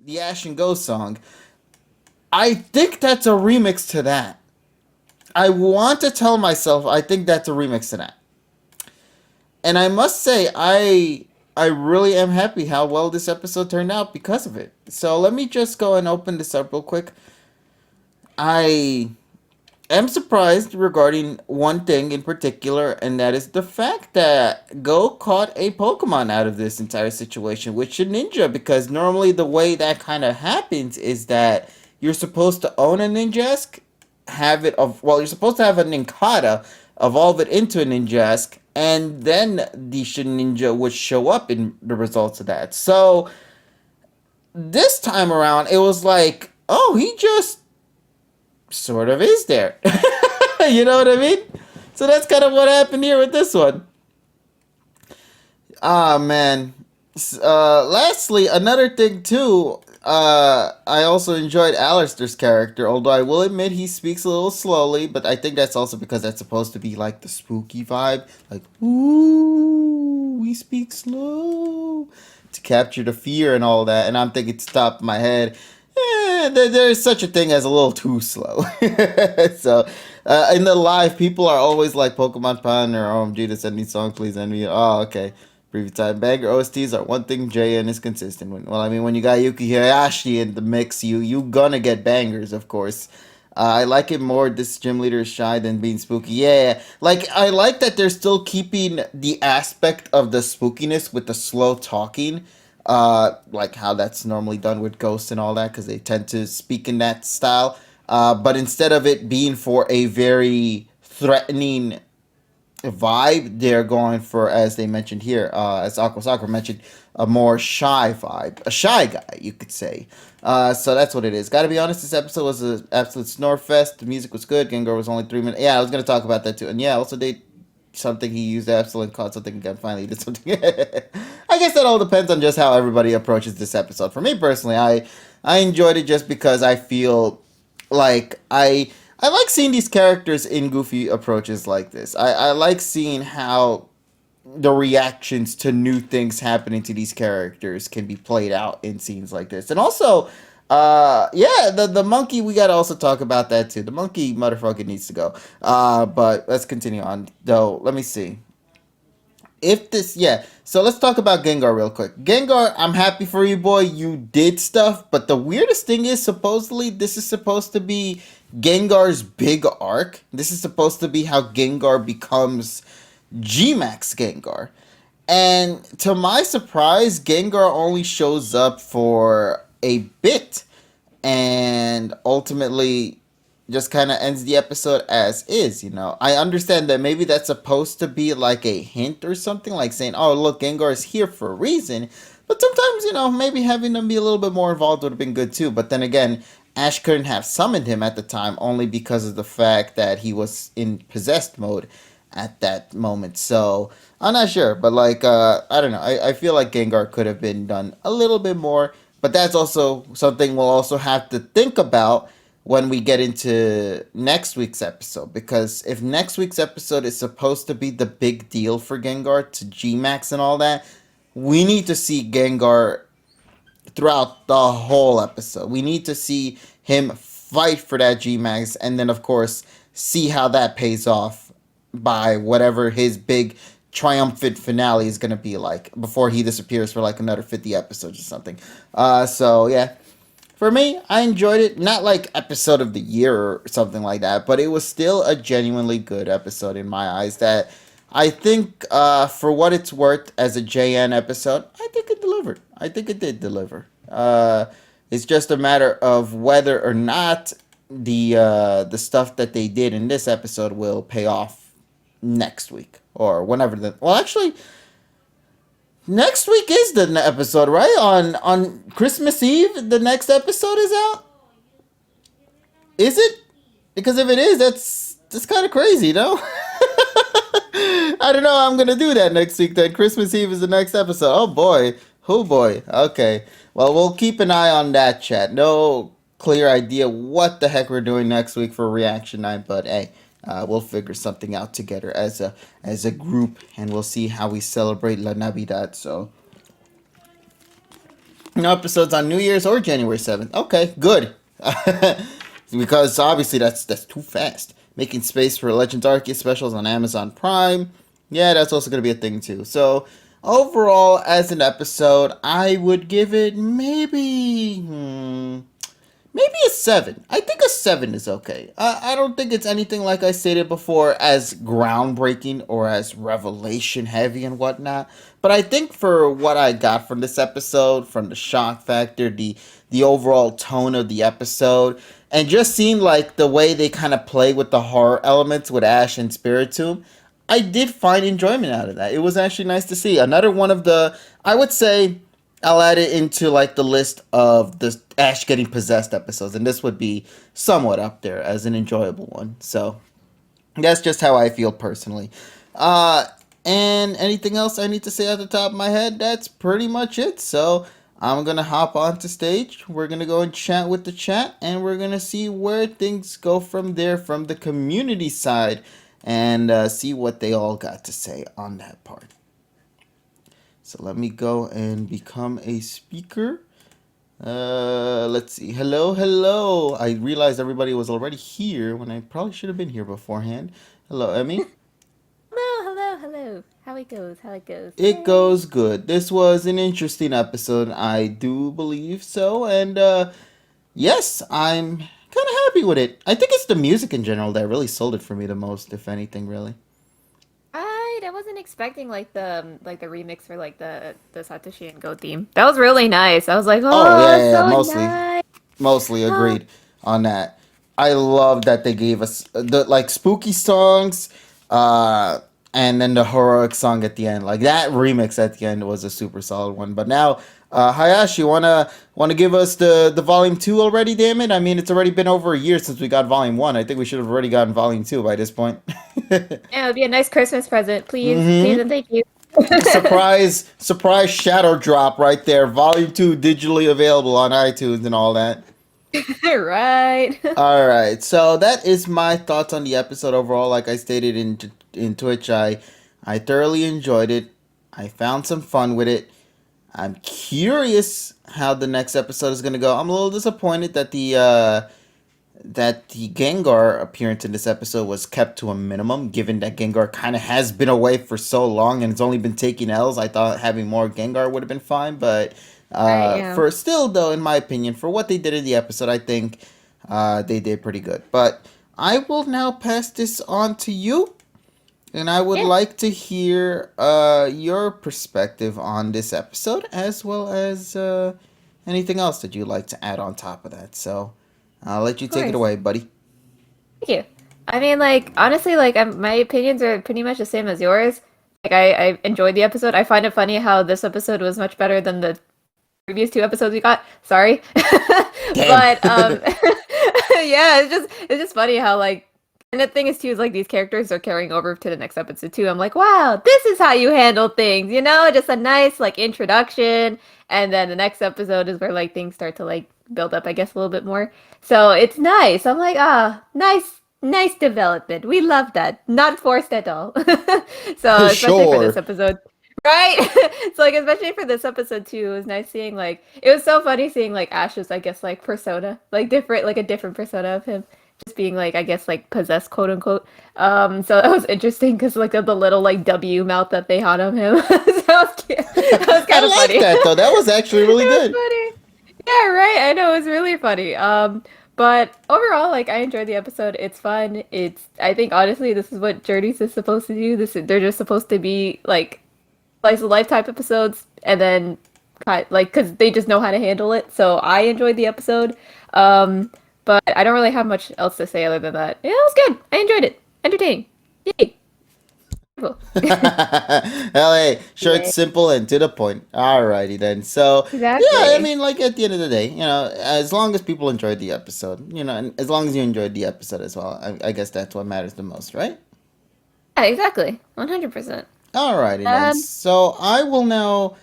the Ash and Go song. I think that's a remix to that. I want to tell myself I think that's a remix to that. And I must say I really am happy how well this episode turned out because of it. So let me just go and open this up real quick. I am surprised regarding one thing in particular, and that is the fact that Go caught a Pokemon out of this entire situation, which is Ninja, because normally the way that kind of happens is that you're supposed to own a Ninjask, have it of well, you're supposed to have a Nincada, evolve it into a Ninjask, and then the Ninja would show up in the results of that. So this time around, it was like, oh, he just sort of is there. You know what I mean? So that's kind of what happened here with this one. Ah, man. Lastly, another thing too. I also enjoyed Allister's character, although I will admit he speaks a little slowly, but I think that's also because that's supposed to be like the spooky vibe. Like, ooh, we speak slow. To capture the fear and all that. And I'm thinking to the top of my head, there's such a thing as a little too slow. So, in the live, people are always like Pokemon Pun or OMG to send me song, please send me. Oh, okay. Previous time banger OSTs are one thing JN is consistent with. Well, I mean, when you got Yuki Hayashi in the mix, you gonna get bangers, of course. I like it more. This gym leader is shy than being spooky. Yeah, like I like that they're still keeping the aspect of the spookiness with the slow talking, like how that's normally done with ghosts and all that, because they tend to speak in that style. But instead of it being for a very threatening vibe, they're going for, as they mentioned here, as Aqua Sakura mentioned, a more shy vibe, a shy guy, you could say. So that's what it is. Gotta be honest, this episode was an absolute snore fest. The music was good. Gengar was only 3 minutes. Yeah, I was gonna talk about that too. And yeah, also they something he used absolute caught something again. Finally, he did something. I guess that all depends on just how everybody approaches this episode. For me personally, I enjoyed it just because I feel like I like seeing these characters in goofy approaches like this. I like seeing how the reactions to new things happening to these characters can be played out in scenes like this. And also, yeah, the monkey, we gotta also talk about that too. The monkey motherfucker needs to go. But let's continue on. Though, let me see. If this, yeah. So let's talk about Gengar real quick. Gengar, I'm happy for you, boy. You did stuff, but the weirdest thing is, supposedly, this is supposed to be Gengar's big arc. This is supposed to be how Gengar becomes G-Max Gengar. And to my surprise, Gengar only shows up for a bit and ultimately just kind of ends the episode as is, you know. I understand that maybe that's supposed to be like a hint or something, like saying, oh, look, Gengar is here for a reason. But sometimes, you know, maybe having them be a little bit more involved would have been good too. But then again, Ash couldn't have summoned him at the time only because of the fact that he was in possessed mode at that moment. So I'm not sure, but like I don't know. I feel like Gengar could have been done a little bit more, but that's also something we'll also have to think about when we get into next week's episode. Because if next week's episode is supposed to be the big deal for Gengar to G-Max and all that, we need to see Gengar throughout the whole episode. We need to see him fight for that G-Max, and then, of course, see how that pays off by whatever his big triumphant finale is going to be like before he disappears for like another 50 episodes or something. So, yeah. For me, I enjoyed it. Not like episode of the year or something like that, but it was still a genuinely good episode in my eyes that I think, for what it's worth as a JN episode, I think it delivered. I think it did deliver. It's just a matter of whether or not the stuff that they did in this episode will pay off next week or whenever the. Well, actually, next week is the episode, right? On Christmas Eve, the next episode is out. Is it? Because if it is, that's kind of crazy, no? I don't know how I'm gonna do that next week. Then Christmas Eve is the next episode. Oh boy, oh boy. Okay, well we'll keep an eye on that, chat. No clear idea what the heck we're doing next week for reaction night, but hey, we'll figure something out together as a group, and we'll see how we celebrate La Navidad. So No episodes on New Year's or January 7th. Okay, good. Because obviously that's too fast. Making space for Legends Arceus specials on Amazon Prime. Yeah, that's also going to be a thing too. So, overall, as an episode, I would give it maybe a 7. I think a 7 is okay. I don't think it's anything, like I stated before, as groundbreaking or as revelation heavy and whatnot. But I think for what I got from this episode, from the shock factor, the overall tone of the episode, and just seeing like the way they kind of play with the horror elements with Ash and Spiritomb, I did find enjoyment out of that. It was actually nice to see. Another one of the, I would say, I'll add it into like the list of the Ash getting possessed episodes, and this would be somewhat up there as an enjoyable one. So that's just how I feel personally. Uh, and anything else I need to say at the top of my head? That's pretty much it. So I'm gonna hop onto stage. We're gonna go and chat with the chat, and we're gonna see where things go from there, from the community side, and see what they all got to say on that part. So let me go and become a speaker. Let's see. Hello, hello. I realized everybody was already here when I probably should have been here beforehand. Hello, Emmy. Hello. How it goes, It Yay. goes good. This was an interesting episode. I do believe so. And yes, I'm kind of happy with it. I think it's the music in general that really sold it for me the most, if anything, really. I wasn't expecting like the remix for like the Satoshi and Go theme. That was really nice. I was like, Oh, oh, yeah, it's yeah, yeah. so Mostly. nice. Mostly Oh, agreed on that. I love that they gave us the like spooky songs, uh, and then the heroic song at the end. Like that remix at the end was a super solid one. But now, Hayashi, wanna give us the volume 2 already? Damn it! I mean, it's already been over a year since we got volume 1. I think we should have already gotten volume 2 by this point. yeah, it would be a nice Christmas present, please Mm-hmm. and thank you. Surprise shadow drop right there. Volume 2 digitally available on iTunes and all that. Right. All right, so that is my thoughts on the episode overall. Like I stated in Twitch, I thoroughly enjoyed it. I found some fun with it. I'm curious how the next episode is gonna go. I'm a little disappointed that the Gengar appearance in this episode was kept to a minimum, given that Gengar kind of has been away for so long and it's only been taking L's. I thought having more Gengar would have been fine, but Right, yeah. for still though, in my opinion, for what they did in the episode, I think they did pretty good. But I will now pass this on to you, and I would Yeah, like to hear your perspective on this episode, as well as anything else that you'd like to add on top of that. So I'll let you of take it course. away, buddy. Thank you. I mean, like, honestly, like, my opinions are pretty much the same as yours. Like, I enjoyed the episode. I find it funny how this episode was much better than the previous two episodes we got. Sorry. Damn. But yeah, it's just funny how like and the thing is too is like these characters are carrying over to the next episode too. I'm like, wow, this is how you handle things, just a nice like introduction, and then the next episode is where like things start to like build up, I guess, a little bit more. So it's nice. I'm like, nice development. We love that. Not forced at all. So especially for this Sure. episode. Right? So like especially for this episode too, it was nice seeing like it was so funny seeing like Ash's, I guess, like persona. Like different like a different persona of him. Just being like I guess like possessed, quote unquote. So that was interesting because like the little like W mouth that they had on him. So that was cute. That was I kind of like funny. that though. That was actually really It was good. funny. Yeah, right. I know it was really funny. But overall, like I enjoyed the episode. It's fun. I think honestly, this is what Journeys is supposed to do. They're just supposed to be like slice of life type episodes, and then like because they just know how to handle it. So I enjoyed the episode. Um, but I don't really have much else to say other than that. Yeah, it was good. I enjoyed it. Entertaining. Yay. Cool. Hell, hey, short, Yeah. simple, and to the point. Alrighty then. So, yeah, I Exactly. mean, like at the end of the day, as long as people enjoyed the episode, and as long as you enjoyed the episode as well, I guess that's what matters the most, right? Yeah, exactly. 100%. Alrighty then. Um, So I will now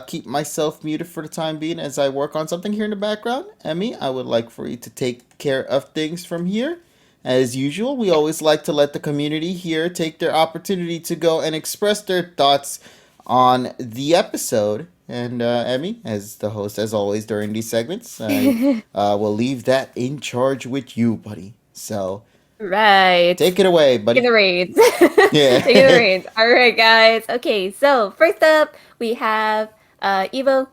keep myself muted for the time being as I work on something here in the background. Emmy, I would like for you to take care of things from here. As usual, we always like to let the community here take their opportunity to go and express their thoughts on the episode. And Emmy, as the host, as always, during these segments, I will leave that in charge with you, buddy. So Right. take it away, Taking buddy. the reins. Taking the Yeah. reins. All right, guys. Okay, so first up, we have Evo.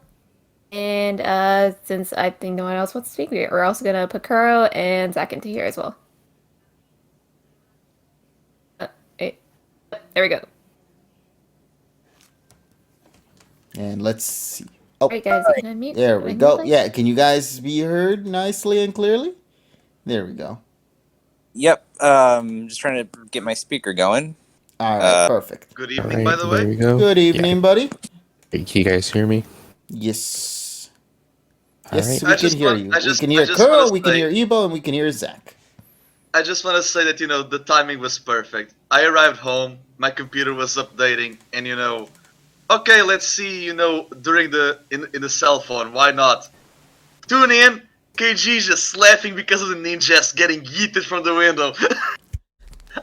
And since I think no one else wants to speak, we're also going to put Kuro and Zach into here as well. Wait. There we go. And let's see. All Oh, right, guys, you can unmute. there Can we I go. mute, Yeah, can you guys be heard nicely and clearly? There we go. Yep. Just trying to get my speaker going. All right, perfect. Good All evening, right, by the there way. we go. Good evening, buddy. Can you guys hear me? Yes. All Yes, right. we can hear you. We can hear Kuro, we can hear Ebo, and we can hear Zach. I just want to say that, the timing was perfect. I arrived home, my computer was updating, and okay, let's see, during in the cell phone, why not? Tune in, KG's just laughing because of the ninjas getting yeeted from the window.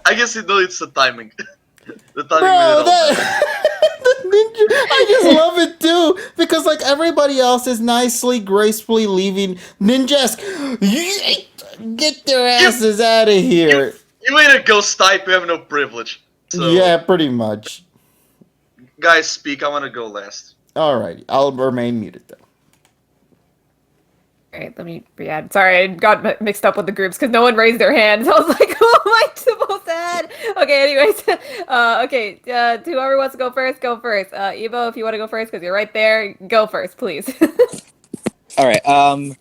I guess it's the timing. The timing made it all better. The ninja, I just love it too because like everybody else is nicely, gracefully leaving. Ninjas, get their asses out of here. You ain't a ghost type, you have no privilege. So, Yeah, pretty much. guys, speak, I want to go last. Alrighty, I'll remain muted though. All right, let me re-add. Sorry, I got mixed up with the groups because no one raised their hands. I was like, who am I supposed to add? Okay, anyways. Whoever wants to go first, go first. Evo, if you want to go first because you're right there, go first, please. All right.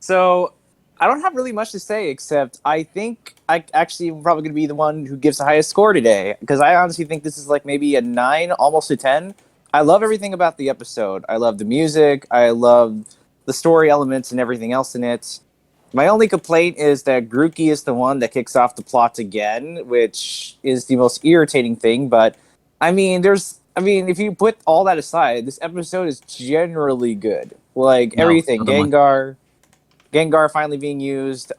So I don't have really much to say except I think I actually am probably going to be the one who gives the highest score today because I honestly think this is like maybe a 9, almost a 10. I love everything about the episode. I love the music. I love the story elements and everything else in it. My only complaint is that Grookey is the one that kicks off the plot again, which is the most irritating thing. But if you put all that aside, this episode is generally good. Like everything, Gengar finally being used.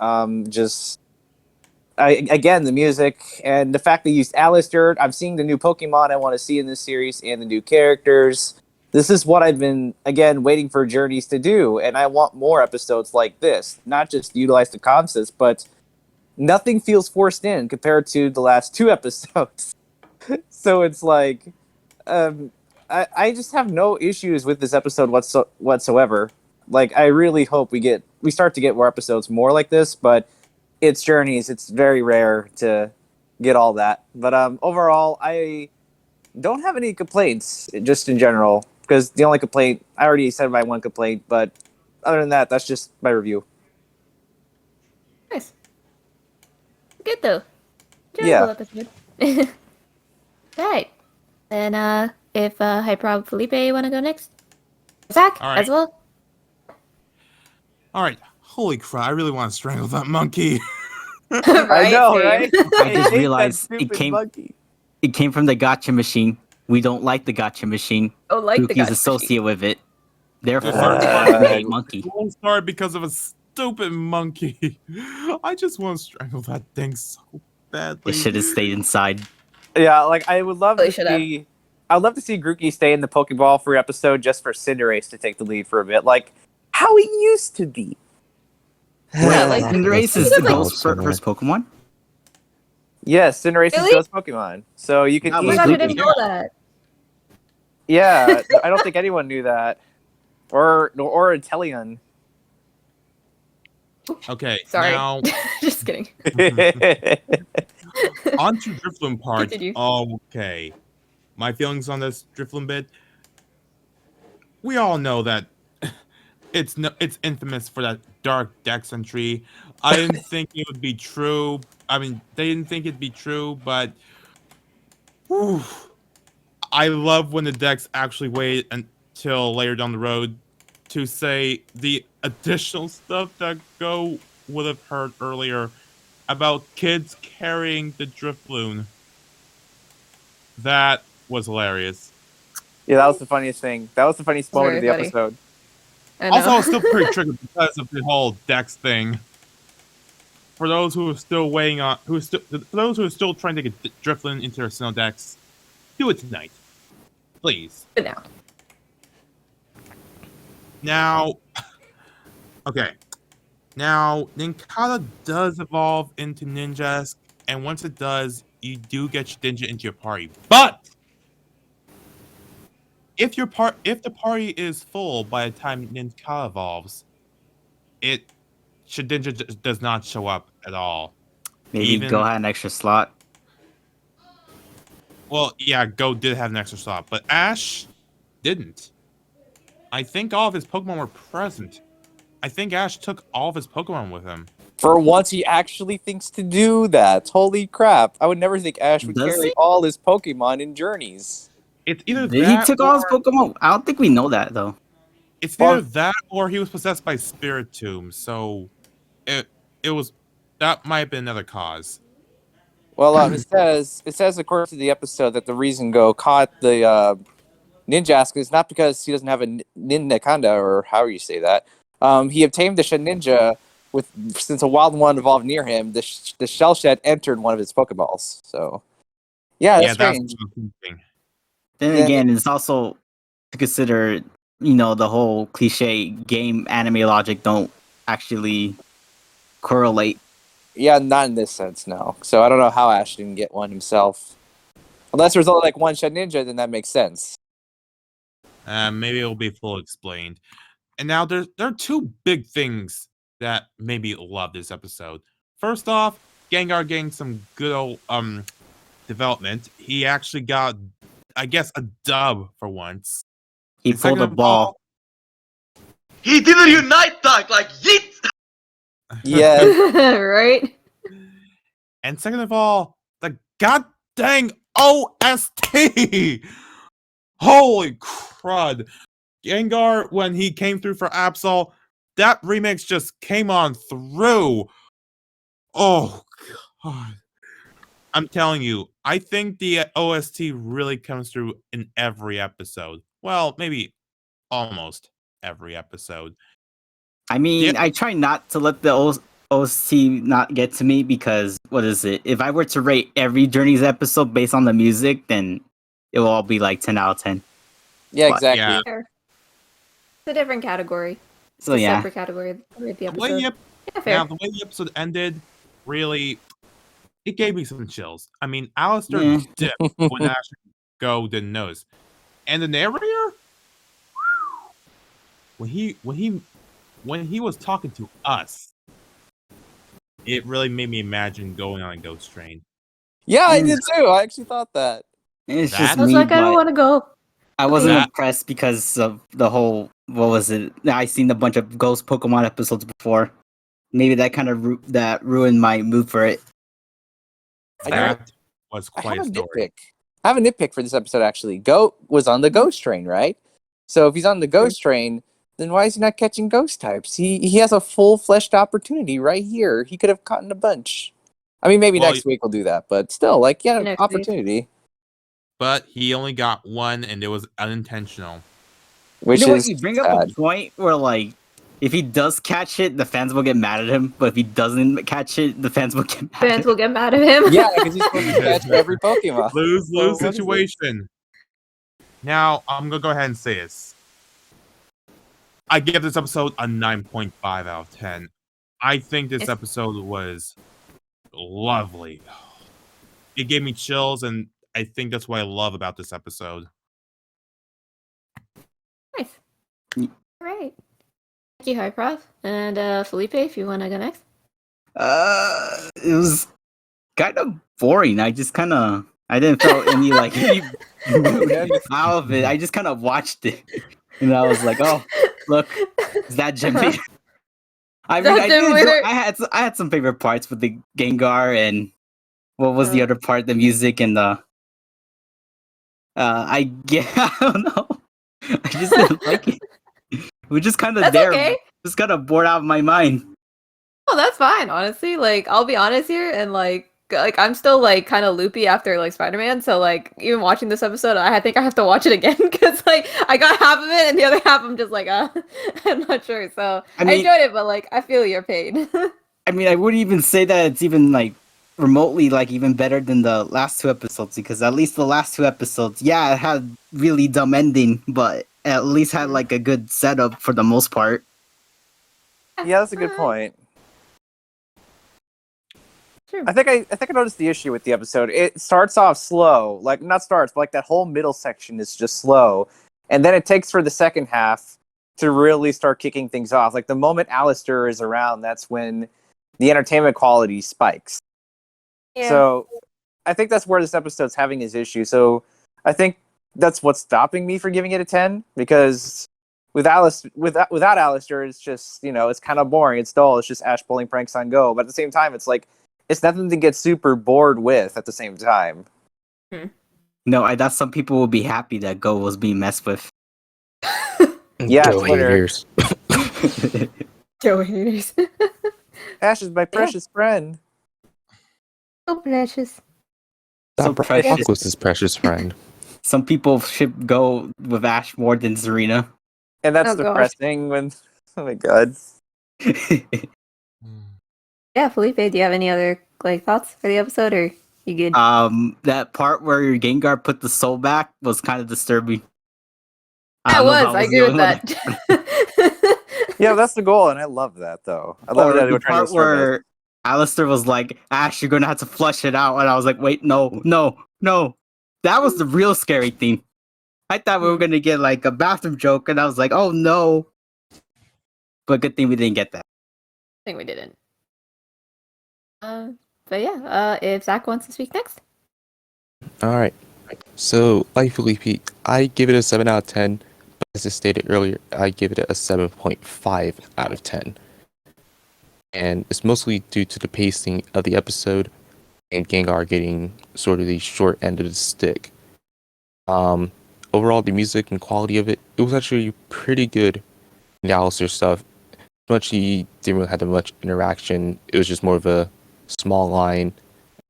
Again, the music and the fact they used Allister. I'm seeing the new Pokemon I want to see in this series and the new characters. This is what I've been, again, waiting for Journeys to do, and I want more episodes like this. Not just utilize the concepts, but nothing feels forced in compared to the last 2 episodes. So it's like, I just have no issues with this episode whatsoever. Like, I really hope we start to get more episodes more like this, but it's Journeys. It's very rare to get all that. But overall, I don't have any complaints, just in general. Because the only complaint, I already said my one complaint, but other than that, that's just my review. Nice. Good though. Yeah. Episode. Right. Then if Hyprob Felipe want to go next. Zach All right. as well. All right. Holy crap! I really want to strangle that monkey. Right, I know, same. right? I just hate realized that it stupid came monkey. it came from the gotcha machine. We don't like the gotcha machine. Oh, like the Grookey's gotcha associated with it. Therefore, Uh, we hate monkey. It won't start because of a stupid monkey. I just want to strangle that thing so badly. It should have stayed inside. Yeah, like I would love Really to should have. see. I'd love to see Grookey stay in the Pokeball for episode just for Cinderace to take the lead for a bit, like how he used to be. Yeah, like- Cinderace is Like- the ghost first Pokemon. Yes, Cinderace Really? is Ghost Pokemon, so you can That Oh was my easily. gosh, I didn't know that. Yeah, I don't think anyone knew that, or Inteleon. Okay. Sorry. Now Just kidding. on to Drifloon part. Continue. Okay. My feelings on this Drifloon bit. We all know that it's infamous for that dark Dex entry. I didn't think it would be true. I mean, they didn't think it'd be true, but whew, I love when the Dex actually wait until later down the road to say the additional stuff that Go would have heard earlier about kids carrying the Drifloon. That was hilarious. Yeah, that was the funniest thing. That was the funniest moment of the Very funny. episode. I know. Also, I was still pretty triggered because of the whole Dex thing. For those who are still waiting on, for those who are still trying to get Drifloon into their Sinnoh Dex, do it tonight, please. Good now. Now, okay. Now, Ninkata does evolve into ninjas, and once it does, you do get Shedinja into your party. But if the party is full by the time Ninkata evolves, Shedinja does not show up at all. Maybe Go had an extra slot. Well, yeah, Go did have an extra slot, but Ash didn't. I think all of his Pokemon were present. I think Ash took all of his Pokemon with him. For once, he actually thinks to do that. Holy crap. I would never think Ash would Does carry he? all his Pokemon in Journeys. It's either Did that he took all his Pokemon? I don't think we know that though. It's either that or he was possessed by Spiritomb, so it was that might have been another cause. Well, it says according to the episode that the reason Go caught the Ninjask is not because he doesn't have a Ninkanda, or how you say that. He obtained the Shedinja since a wild one evolved near him. The shell shed entered one of his Pokeballs. So, yeah, that's strange. That's what I'm thinking. Then again, it's also to consider, the whole cliche game anime logic don't actually correlate. Yeah, not in this sense, no. So I don't know how Ash didn't get one himself. Unless there's only like one Shedinja, then that makes sense. Maybe it'll be full explained. And now there are two big things that made me love this episode. First off, Gengar getting some good old development. He actually got, I guess, a dub for once. He And pulled second a of ball. all- He did a Unite Dunk, like yeet! Yeah. Right? And second of all, the god dang OST! Holy crud! Gengar, when he came through for Absol, that remix just came on through. Oh god. I'm telling you, I think the OST really comes through in every episode. Well, maybe almost every episode. I mean, Yeah. I try not to let the OST not get to me because, what is it? If I were to rate every Journeys episode based on the music, then it will all be like 10 out of 10. Yeah, But- exactly. Yeah. Fair. It's a different category. It's So a yeah, separate category. Rate the The way episode. the, Yeah, fair. now, the way the episode ended, really, it gave me some chills. I mean, Allister Yeah. dipped when Ash and Go didn't notice. And the narrator, when he was talking to us, it really made me imagine going on a ghost train. Yeah, I did too. I actually thought that. it's That- just I was me. like, I don't but want to go. I wasn't That- impressed because of the whole. What was it? I seen a bunch of Ghost Pokemon episodes before. Maybe that kind of ruined my mood for it. That was I quite have a a story. nitpick. I have a nitpick for this episode, actually. Goat was on the ghost train, right? So if he's on the ghost train, then why is he not catching ghost types? He has a full-fleshed opportunity right here. He could have caught in a bunch. I mean, maybe Well, next week we'll do that, but still, like, yeah, an Next week. opportunity. But he only got one, and it was unintentional. Which You know what? is You bring up sad. a point where, like, if he does catch it, the fans will get mad at him. But if he doesn't catch it, the fans will get mad. Fans will get mad at him. Yeah, because he's supposed to catch every Pokemon. Lose Well, what is it? situation. Now, I'm gonna go ahead and say this. I give this episode a 9.5 out of 10. I think this It's- episode was lovely. It gave me chills, and I think that's what I love about this episode. Nice. Mm. All right. Thank you, High Prof. And Felipe, if you want to go next. It was kind of boring. I didn't feel any like out of it. I just kind of watched it, and I was like, "Oh, look, is that Jimmy?" I mean, That's him with her- I had some favorite parts with the Gengar and what was the other part? The music and the. I don't know. I just didn't like it. We're just kind of That's there, okay. just kind of bored out of my mind. Oh, that's fine, honestly. Like, I'll be honest here, and like I'm still like kind of loopy after like Spider-Man. So like even watching this episode, I think I have to watch it again because like I got half of it, and the other half I'm just like I'm not sure. So I I mean- enjoyed it, but like I feel your pain. I mean, I wouldn't even say that it's even like remotely like even better than the last two episodes because at least the last two episodes, yeah, it had really dumb ending, but at least had like a good setup for the most part. Yeah, that's a good point. True. I think I noticed the issue with the episode. It starts off slow, like not starts, but like that whole middle section is just slow, and then it takes for the second half to really start kicking things off. Like the moment Allister is around, that's when the entertainment quality spikes. Yeah. So I think that's where this episode's having his issue. So I think that's what's stopping me from giving it a 10, because without Allister, it's just, it's kind of boring. It's dull. It's just Ash pulling pranks on Go. But at the same time, it's like, it's nothing to get super bored with at the same time. No, I thought some people would be happy that Go was being messed with. Yeah, Go Twitter. haters. Joe haters. Ash is my precious friend. So precious. So That precious. Brock was his precious friend. Some people should go with Ash more than Serena. And that's Oh, gosh. depressing when... Oh my god. Yeah, Felipe, do you have any other thoughts for the episode, or you good? That part where your Gengar put the soul back was kind of disturbing. I don't know if I the agree with only one that. Yeah, that's the goal, and I love that, though. I love Or that they the were trying to part disturb us. where Allister was like, Ash, you're gonna have to flush it out. And I was like, wait, no. That was the real scary thing. I thought we were gonna get like a bathroom joke, and I was like, oh no. But good thing we didn't get that. I think we didn't. But yeah, if Zach wants to speak next. All right. So, like Felipe, I give it a 7 out of 10. But as I stated earlier, I give it a 7.5 out of 10. And it's mostly due to the pacing of the episode and Gengar getting sort of the short end of the stick. Overall, the music and quality of it was actually pretty good. The Allister stuff, much he didn't really have much interaction. It was just more of a small line,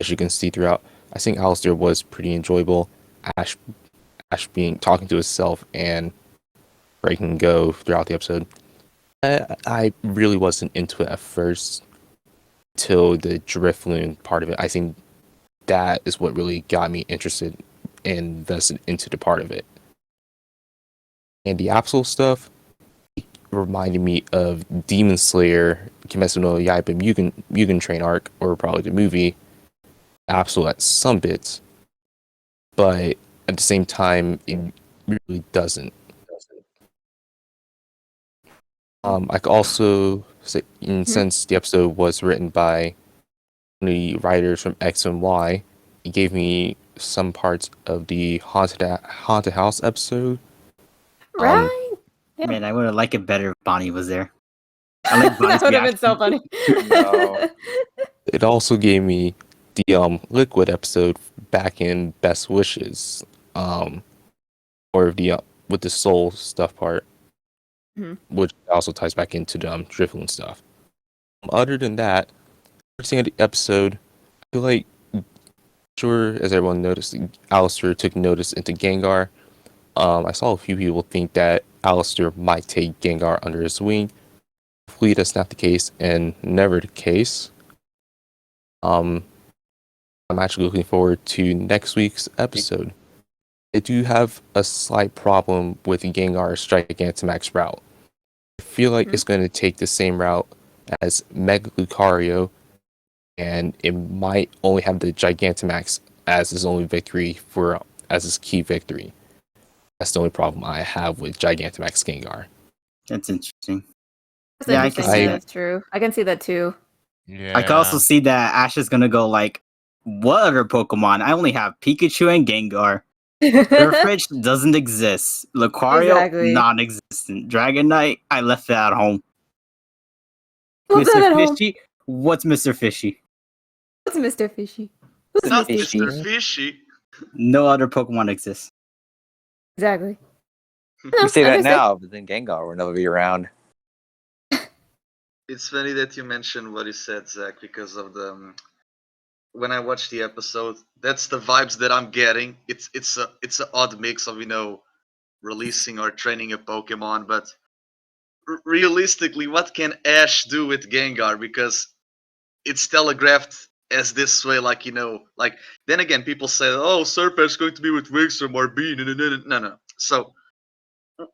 as you can see throughout. I think Allister was pretty enjoyable. Ash being talking to himself and breaking Go throughout the episode. I really wasn't into it at first, till the Drifloon part of it. I think that is what really got me interested and invested into the part of it. And the Absol stuff reminded me of Demon Slayer, Kimetsu no Yaiba Mugen Train arc, or probably the movie Absol at some bits, but at the same time, it really doesn't. I could also say, since the episode was written by the writers from X and Y, it gave me some parts of the haunted house episode. Right. Yeah. Man, I would have liked it better if Bonnie was there. I like Bonnie's That would have been so reaction. funny. No. It also gave me the Liquid episode back in Best Wishes, or the with the soul stuff part, which also ties back into the Drifloon stuff. Other than that, seeing the episode, I feel like, sure, as everyone noticed, Allister took notice into Gengar. I saw a few people think that Allister might take Gengar under his wing. Hopefully that's not the case, and never the case. I'm actually looking forward to next week's episode. I do have a slight problem with Gengar's Gigantamax route. I feel like it's going to take the same route as Mega Lucario, and it might only have the Gigantamax as his only victory as his key victory. That's the only problem I have with Gigantamax Gengar. That's interesting. That's Yeah, I interesting. can see Yeah, that. that's true. I can see that too. Yeah. I can also see that Ash is gonna go like, what other Pokemon? I only have Pikachu and Gengar. Surfetch doesn't exist. Lucario, Exactly. non-existent. Dragonite, I left it at home. What's that Mr. at home? Fishy, what's Mr. Fishy? What's Mr. Fishy? It's Not Fishy. Mr. Fishy. No other Pokemon exists. Exactly. You say that understood. now, but then Gengar will never be around. It's funny that you mentioned what you said, Zach, because of the when I watched the episode, that's the vibes that I'm getting. It's an odd mix of releasing or training a Pokemon, but realistically, what can Ash do with Gengar? Because it's telegraphed as this way, like then again, people say, "Oh, Serpent's going to be with Wings from RB." No. So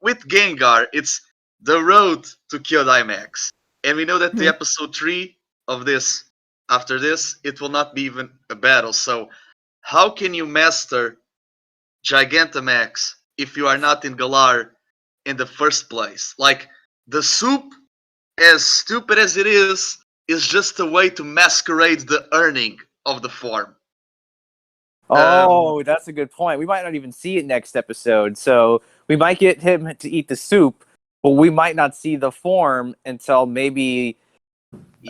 with Gengar, it's the road to Kyodai Max. And we know that the episode 3 of this, after this, it will not be even a battle. So, how can you master Gigantamax if you are not in Galar in the first place? Like, the soup, as stupid as it is just a way to masquerade the earning of the form. Oh, that's a good point. We might not even see it next episode. So we might get him to eat the soup, but we might not see the form until maybe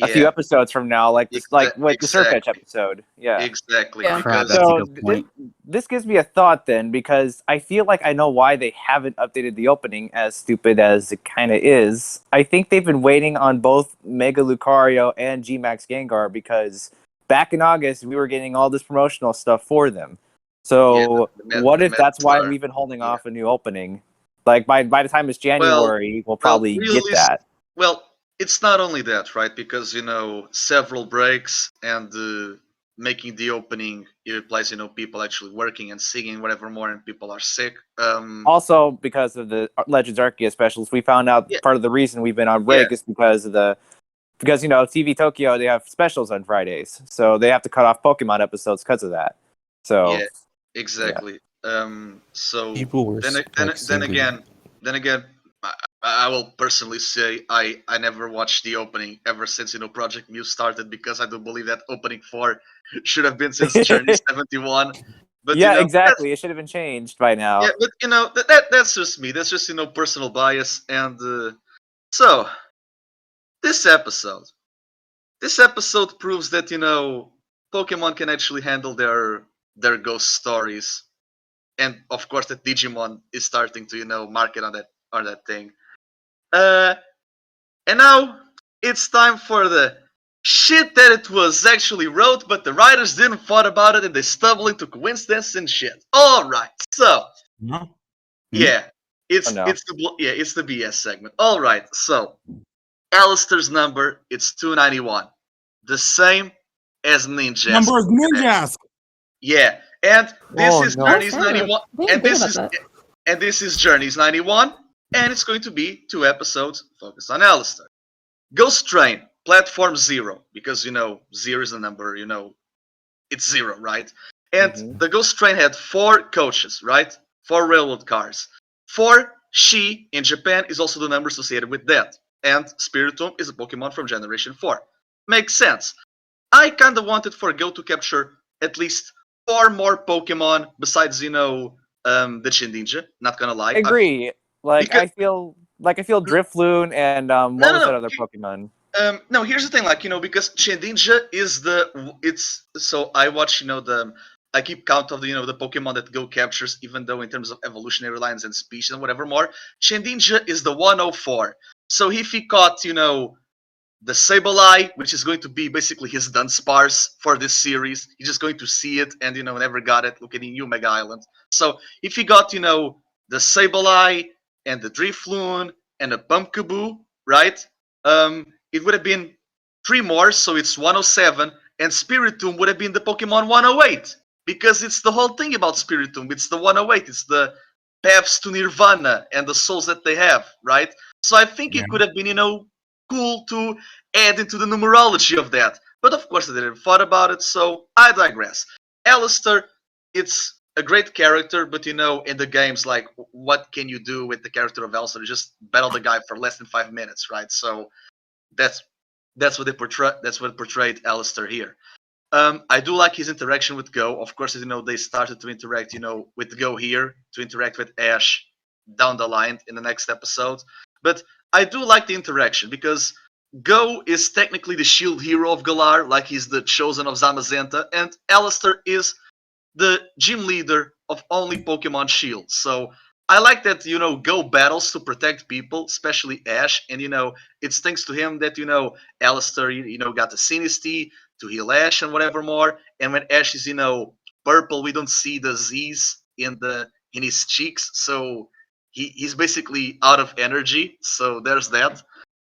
a few Yeah, episodes from now, like with the Surfetch episode. Yeah. exactly. Yeah. Crap, Because that's a So good point. this gives me a thought then, because I feel like I know why they haven't updated the opening, as stupid as it kind of is. I think they've been waiting on both Mega Lucario and G-Max Gengar, because back in August we were getting all this promotional stuff for them. So what if that's why we've been holding off a new opening? Like by the time it's January, we'll probably get that. Well, it's not only that, right? Because several breaks and making the opening, it implies people actually working and singing whatever more, and people are sick. Also, because of the Legends Arceus specials, we found out part of the reason we've been on break is because of because TV Tokyo, they have specials on Fridays, so they have to cut off Pokemon episodes because of that. So yeah, exactly. So People were then again, I will personally say I never watched the opening ever since Project Muse started, because I do believe that opening 4 should have been since Journey 71. But yeah, exactly. It should have been changed by now. Yeah, but that's just me. That's just personal bias. And so this episode proves that Pokemon can actually handle their ghost stories, and of course that Digimon is starting to market on that thing. And now it's time for the shit that it was actually wrote, but the writers didn't thought about it and they stumbled into coincidence and shit. All right, so No? yeah, it's no. it's the BS segment. All right, so Allister's number, it's 291, the same as Ninja's. Number of Ninjas! Yeah, and this Oh, is no. Journey's Oh, sorry. 91, Didn't and think this about is that. this is Journey's 91, and it's going to be 2 episodes focused on Allister. Ghost Train, platform 0, because 0 is the number, it's 0, right? And the Ghost Train had 4 coaches, right? 4 railroad cars. 4 Shi in Japan is also the number associated with that. And Spiritomb is a Pokemon from Generation 4. Makes sense. I kinda wanted for Go to capture at least 4 more Pokemon besides, the Shindinja, not gonna lie. I agree. I feel Drifloon and what was that other Pokemon? No, here's the thing, because Shindinja is so I watch, I keep count of the Pokemon that Go captures, even though in terms of evolutionary lines and species and whatever more, Shindinja is the 104. So if he caught, the Sableye, which is going to be basically his Dunsparce for this series, he's just going to see it and, never got it, look at New Mega Island. So if he got, the Sableye and the Drifloon and the Pumpkaboo, right? It would have been 3 more, so it's 107, and Spiritomb would have been the Pokemon 108, because it's the whole thing about Spiritomb. It's the 108, it's the paths to Nirvana and the souls that they have, right? So I think it could have been, cool to add into the numerology of that. But of course I didn't thought about it, so I digress. Allister, it's a great character, but in the games, like, what can you do with the character of Allister? Just battle the guy for less than 5 minutes, right? So that's what they portray. That's what portrayed Allister here. I do like his interaction with Go. Of course, they started to interact, with Go here, to interact with Ash down the line in the next episode. But I do like the interaction, because Go is technically the shield hero of Galar, like he's the chosen of Zamazenta, and Allister is the gym leader of only Pokemon Shield. So I like that, Go battles to protect people, especially Ash, and it's thanks to him that, Allister, got the Sinistea to heal Ash and whatever more. And when Ash is, purple, we don't see the Z's in his cheeks, so he's basically out of energy. So there's that.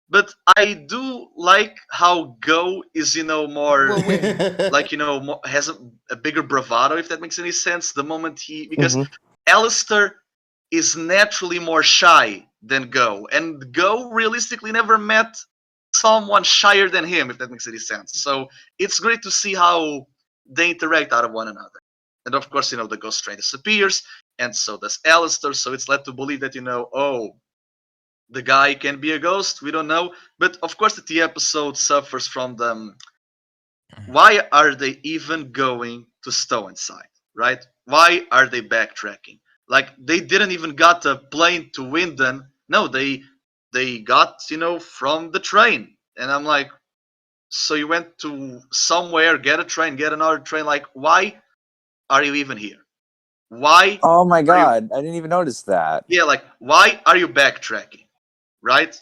But I do like how Go is, more like, has a bigger bravado, if that makes any sense. The moment because Allister is naturally more shy than Go, and Go realistically never met someone shyer than him, if that makes any sense. So it's great to see how they interact out of one another. And of course, the ghost train disappears, and so does Allister. So it's led to believe that oh, the guy can be a ghost. We don't know, but of course, that the episode suffers from them. Why are they even going to Stownside, right? Why are they backtracking? Like they didn't even got a plane to Winden. No, they got from the train, and I'm like, so you went to somewhere, get a train, get another train. Like, why are you even here? Why? Oh my are you- god, I didn't even notice that. yeah, like why are you backtracking, right?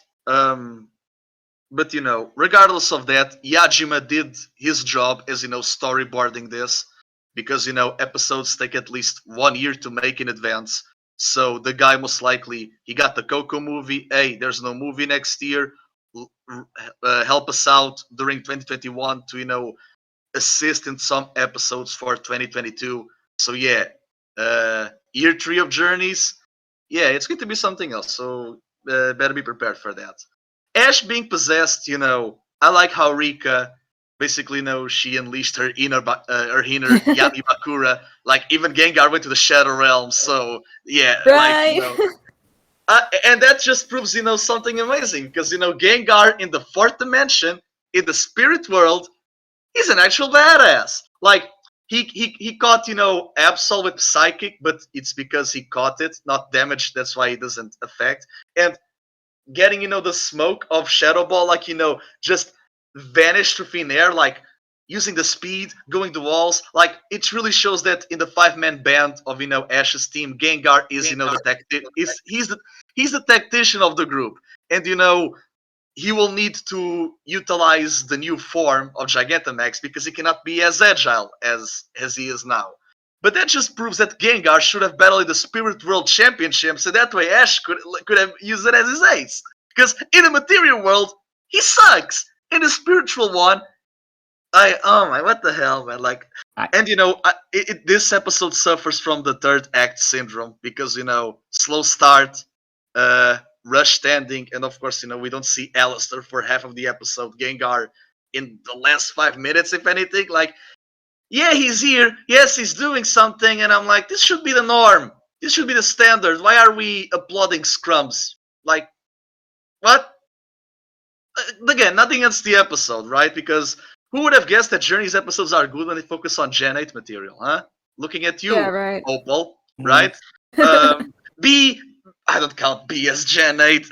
But regardless of that, Yajima did his job as storyboarding this, because episodes take at least 1 year to make in advance. So the guy most likely he got the Coco movie. Hey, there's no movie next year. Help us out during 2021 to assist in some episodes for 2022. So yeah, year 3 of Journeys. Yeah, it's going to be something else. So better be prepared for that. Ash being possessed, I like how Rika basically she unleashed her inner Yami Bakura. Like even Gengar went to the Shadow Realm, so yeah, Right. and that just proves something amazing, because Gengar in the 4th dimension in the spirit world, he's an actual badass. Like he caught Absol with Psychic, but it's because he caught it, not damaged. That's why it doesn't affect. And getting the smoke of Shadow Ball, like just vanish to thin air, like using the speed, going to walls. Like it really shows that in the 5-man band of Ash's team, Gengar is he's the tactician of the group, and he will need to utilize the new form of Gigantamax because he cannot be as agile as he is now. But that just proves that Gengar should have battled in the Spirit World Championship, so that way Ash could have used it as his ace. Because in the material world, he sucks. In the spiritual one, oh my, what the hell, man! Like, and this episode suffers from the 3rd act syndrome because slow start, rush standing, and of course we don't see Allister for half of the episode. Gengar in the last 5 minutes, if anything, like. Yeah, he's here. Yes, he's doing something, and I'm like, this should be the norm. This should be the standard. Why are we applauding scrums? Like, what? Again, nothing against the episode, right? Because who would have guessed that Journeys episodes are good when they focus on Gen 8 material, huh? Looking at you, Yeah, right. Opal, right? B, I don't count B as Gen 8.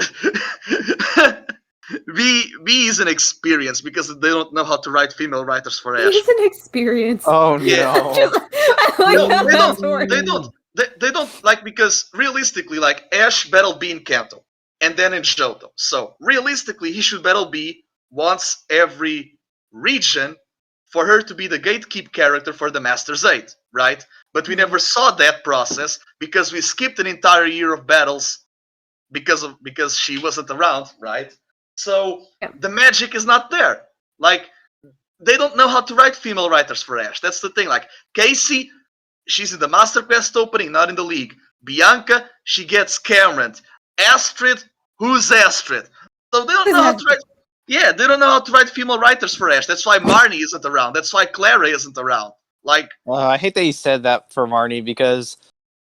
B is an experience because they don't know how to write female writers for Ash. It's an experience. Oh Yeah. no. I like No, that they don't. story. They don't like, because realistically, like Ash battle B in Kanto and then in Johto. So realistically, he should battle B once every region for her to be the gatekeep character for the Masters 8, right? But we never saw that process because we skipped an entire year of battles because she wasn't around, right? So Yeah. the magic is not there. Like they don't know how to write female writers for Ash. That's the thing. Like Casey, she's in the Master Quest opening, not in the league. Bianca, she gets Cameron. Astrid, who's Astrid? So they don't know how to write. Yeah, they don't know how to write female writers for Ash. That's why Marnie isn't around. That's why Clara isn't around. Like, I hate that you said that for Marnie, because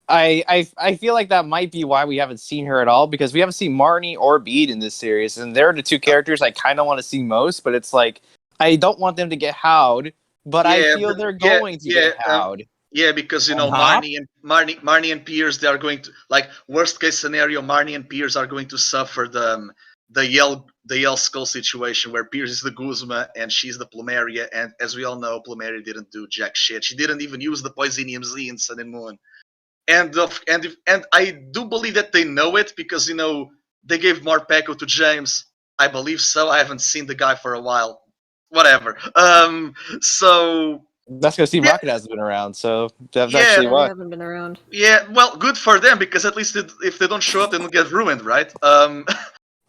I feel like that might be why we haven't seen her at all, because we haven't seen Marnie or Bede in this series, and they're the 2 characters I kind of want to see most, but it's like I don't want them to get howed, but I feel they're going to get howed. Yeah, because Uh-huh. Marnie and Piers, they are going to, like, worst case scenario, Marnie and Piers are going to suffer the Yell Skull situation where Piers is the Guzma and she's the Plumeria, and as we all know, Plumeria didn't do jack shit. She didn't even use the Poisonium Z in Sun and Moon. And I do believe that they know it because they gave Morpeko to James. I believe so. I haven't seen the guy for a while. Whatever. So That's because Team Yeah. Rocket hasn't been around, so that's Yeah. actually They why. haven't been around. yeah, well, good for them because at least if they don't show up, they don't get ruined, right?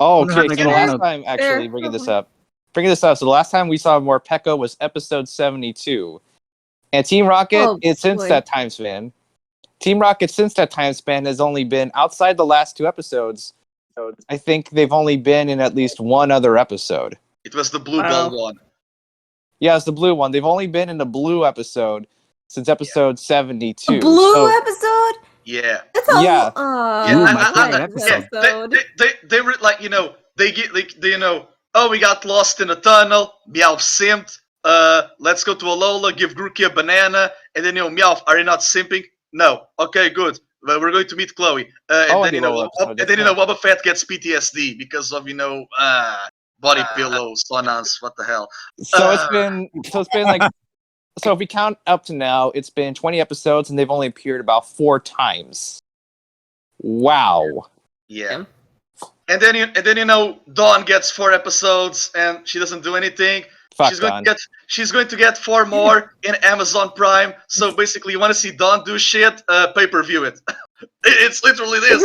Oh, Wonder how okay. they're So the gonna last handle- time, actually, Fair. bringing this up. So the last time we saw Morpeko was episode 72. And Team Rocket, Oh, it's since boy. that time span. Team Rocket, since that time span, has only been outside the last 2 episodes. I think they've only been in at least one other episode. It was the blue Wow. ball one. Yeah, it's the blue one. They've only been in the blue episode since episode 72. A blue So, episode? yeah. That's a Yeah. Ooh, my I favorite like this episode. They were like, they get like, oh, we got lost in a tunnel. Meowth simped. Let's go to Alola, give Grookey a banana, and then Meowth, are you not simping? No. Okay, good. Well, we're going to meet Chloe. And then Wobba Fett gets PTSD because of body pillows, sonans, what the hell. So it's been like, so if we count up to now, it's been 20 episodes and they've only appeared about 4 times. Wow. Yeah. And then Dawn gets 4 episodes and she doesn't do anything. Fuck She's going to get 4 more in Amazon Prime. So basically, you want to see Dawn do shit? Pay-per-view it. It's literally this.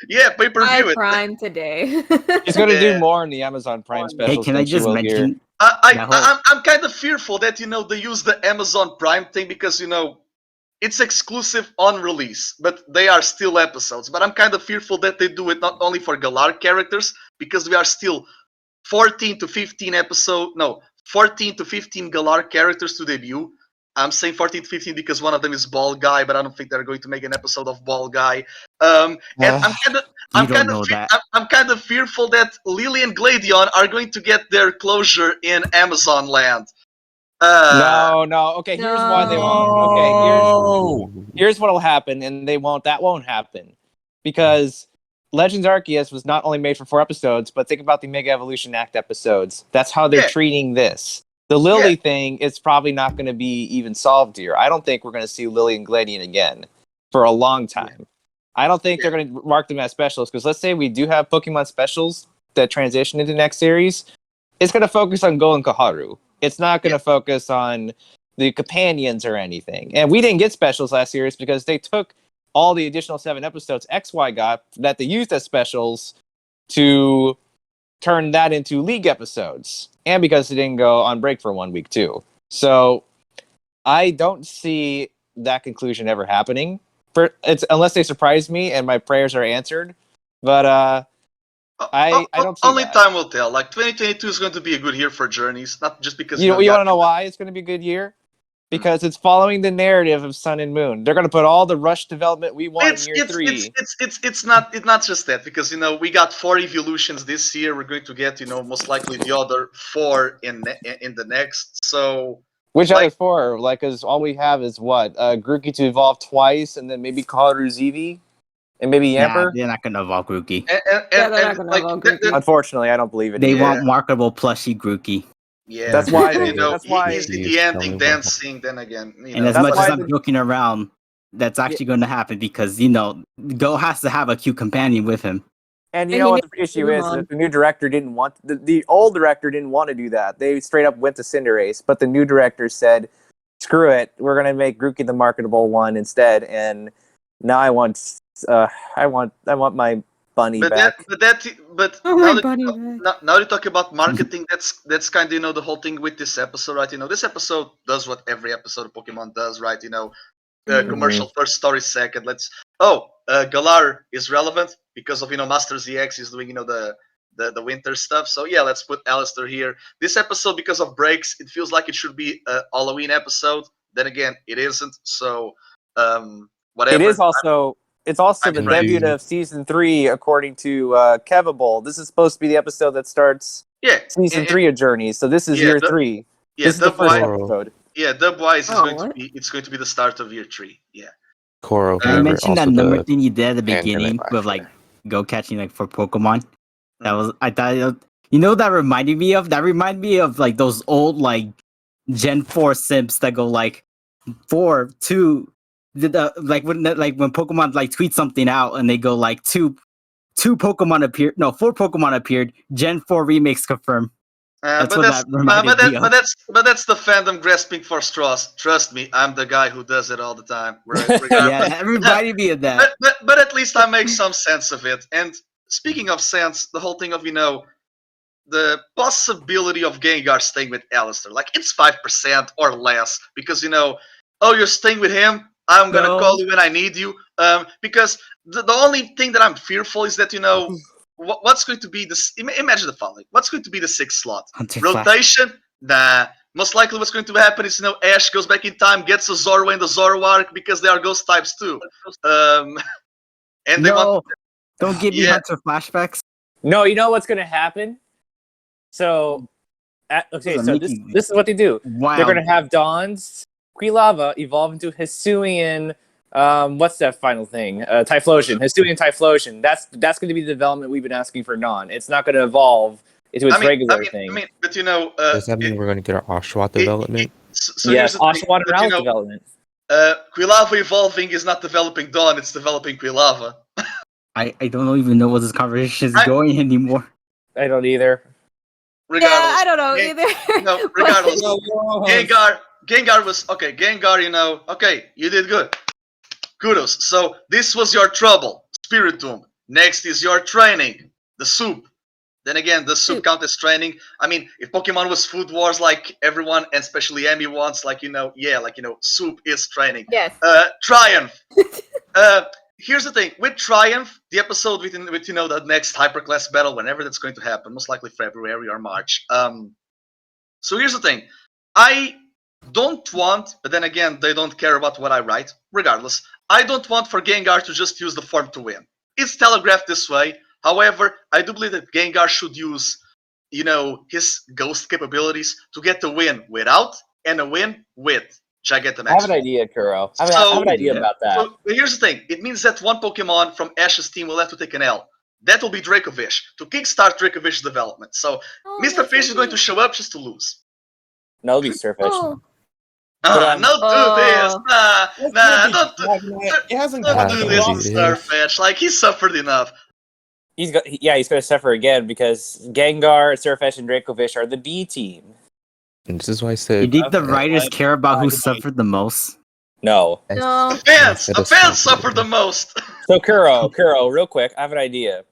Yeah, pay-per-view it. Prime today. She's going to do more in the Amazon Prime specials. Hey, can I just mention? I'm kind of fearful that they use the Amazon Prime thing because it's exclusive on release, but they are still episodes. But I'm kind of fearful that they do it not only for Galar characters because we are still 14 to 15 Galar characters to debut. I'm saying 14 to 15 because one of them is Ball Guy, but I don't think they're going to make an episode of Ball Guy. And I'm kind of fearful that Lily and Gladion are going to get their closure in Amazon Land. No. Okay, here's why they won't. Okay, here's what'll happen, and that won't happen because Legends Arceus was not only made for 4 episodes, but think about the Mega Evolution Act episodes. That's how they're treating this. The Lily thing is probably not going to be even solved here. I don't think we're going to see Lily and Gladion again for a long time. I don't think they're going to mark them as specials because let's say we do have Pokemon specials that transition into the next series. It's going to focus on Go and Koharu. It's not going to focus on the companions or anything. And we didn't get specials last series because they took all the additional 7 episodes XY got that they used as specials to turn that into League episodes. And because they didn't go on break for 1 week too. So I don't see that conclusion ever happening. Unless they surprise me and my prayers are answered. But I don't see only that. Time will tell. Like 2022 is going to be a good year for Journeys, not just because you want to know why it's going to be a good year? Because it's following the narrative of Sun and Moon. They're going to put all the rush development we want in year 3. It's not just that because we got 4 evolutions this year. We're going to get most likely the other 4 in the next. So which other 4? Like, because all we have is what Grookey to evolve twice, and then maybe Koharu's Eevee, and maybe Yamper. Nah, they're not gonna evolve Grookey. They're not gonna evolve Grookey. Unfortunately, I don't believe it. They want marketable plushie Grookey. Yeah, that's why. That's why he's the ending dancing. Then again, and as much as I'm joking around, that's actually going to happen because Go has to have a cute companion with him. And you know what the issue is? The new director didn't want the old director didn't want to do that. They straight up went to Cinderace, but the new director said, "Screw it, we're going to make Grookey the marketable one instead." And now I want my bunny back. Now you talk about marketing. That's kind of the whole thing with this episode, right? This episode does what every episode of Pokemon does, right? Commercial first, story second. Galar is relevant because of Master ZX is doing the winter stuff. So yeah, let's put Allister here. This episode, because of breaks, it feels like it should be a Halloween episode. Then again, it isn't. So whatever. It is also. It's also the debut of season 3, according to Kevable. This is supposed to be the episode that starts season 3 of Journeys. So this is year 3. Yeah, this is the first episode. Yeah, Dubwise is going to be the start of year 3. Yeah. Koro. I mentioned that number thing you did at the beginning with Go catching for Pokemon. That was I thought that reminded me of those old Gen 4 simps that go 4, 2. When Pokemon tweet something out and they go 2 Pokemon appeared, 4 Pokemon appeared, Gen 4 remakes confirmed. But that's the fandom grasping for straws. Trust me, I'm the guy who does it all the time. Yeah, everybody be at that. But at least I make some sense of it. And speaking of sense, the whole thing of the possibility of Gengar staying with Allister, it's 5% or less because you're staying with him. I'm gonna No. call you when I need you. Because the only thing that I'm fearful is that what's going to be this. Imagine the following: what's going to be the sixth slot? Hunter Flash. Rotation? Nah. Most likely, what's going to happen is Ash goes back in time, gets a Zorro and the Zorro arc because they are ghost types too. And they want. Don't give me Yeah. Hunter flashbacks. No, you know what's gonna happen? So, this is what they do. Wow. They're gonna have Dawn's Quilava evolve into Hisuian. What's that final thing? Typhlosion. Hisuian Typhlosion. That's going to be the development we've been asking for Non. It's not going to evolve into its regular thing. But Does that mean we're going to get our Oshawott development? So yes, here's the thing, Oshawott and but, Rowlet development. Quilava evolving is not developing Dawn; it's developing Quilava. I don't even know what this conversation is going anymore. I don't either. Regardless, Yeah, I don't know either. No, regardless, Gengar was okay. Gengar, okay, you did good. Kudos. So this was your trouble, Spiritomb. Next is your training, the soup. Then again, the soup count as training. I mean, if Pokemon was Food Wars like everyone, and especially Amy wants, soup is training. Yes. Triumph. Here's the thing with Triumph, the episode with the next Hyperclass battle, whenever that's going to happen, most likely February or March. So here's the thing, I don't want, but then again, they don't care about what I write. Regardless, I don't want for Gengar to just use the form to win. It's telegraphed this way. However, I do believe that Gengar should use, his ghost capabilities to get the win without and a win with Gigantamax. I have an idea, Kuro. I have an idea about that. So here's the thing. It means that one Pokemon from Ash's team will have to take an L. That will be Dracovish, to kickstart Dracovish's development. So Mr. Fish is going to show up just to lose. No, it'll be Surfish. Oh. Don't do this. Don't do It hasn't Don't gone do too this, long. Starfish. Like, he suffered enough. He's going to suffer again because Gengar, Surfish, and Dracovish are the B team. And this is why I said. You think the writers care about who suffered the most? No. No. The fans suffered the most. So Kuro, real quick, I have an idea.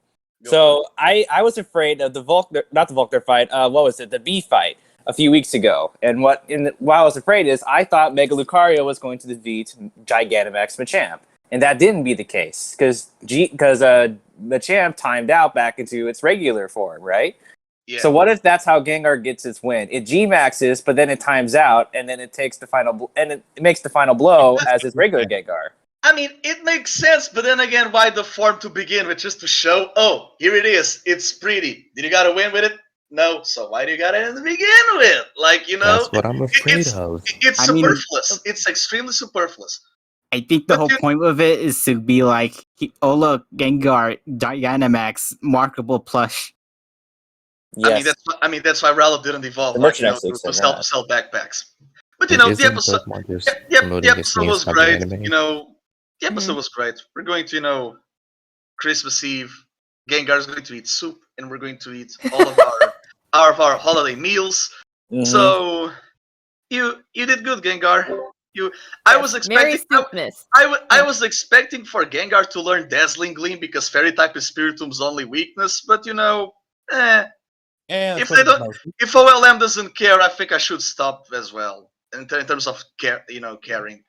So I was afraid of not the Volkner fight. What was it? The B fight a few weeks ago. And what I was afraid is I thought Mega Lucario was going to defeat Gigantamax Machamp, and that didn't be the case because Machamp timed out back into its regular form, right? Yeah. So what if that's how Gengar gets its win? It G-maxes, but then it times out, and then it takes the final it makes the final blow as its regular Gengar. I mean, it makes sense, but then again, why the form to begin with? Just to show, oh, here it is. It's pretty. Did you gotta win with it? No. So why do you gotta begin with? That's what I'm afraid of. It's superfluous. It's extremely superfluous. I think the whole point of it is to be like, look, Gengar, Dynamax, markable plush. Yes. I mean that's why Rowlet didn't evolve. The merchandise To sell backpacks. But Isn't the episode, the episode was great. The episode was great. We're going to, Christmas Eve. Gengar is going to eat soup, and we're going to eat all of our holiday meals. Mm-hmm. So you did good, Gengar. I was expecting. I was expecting for Gengar to learn Dazzling Gleam because Fairy type is Spiritomb's only weakness. But if OLM doesn't care, I think I should stop as well in terms of caring.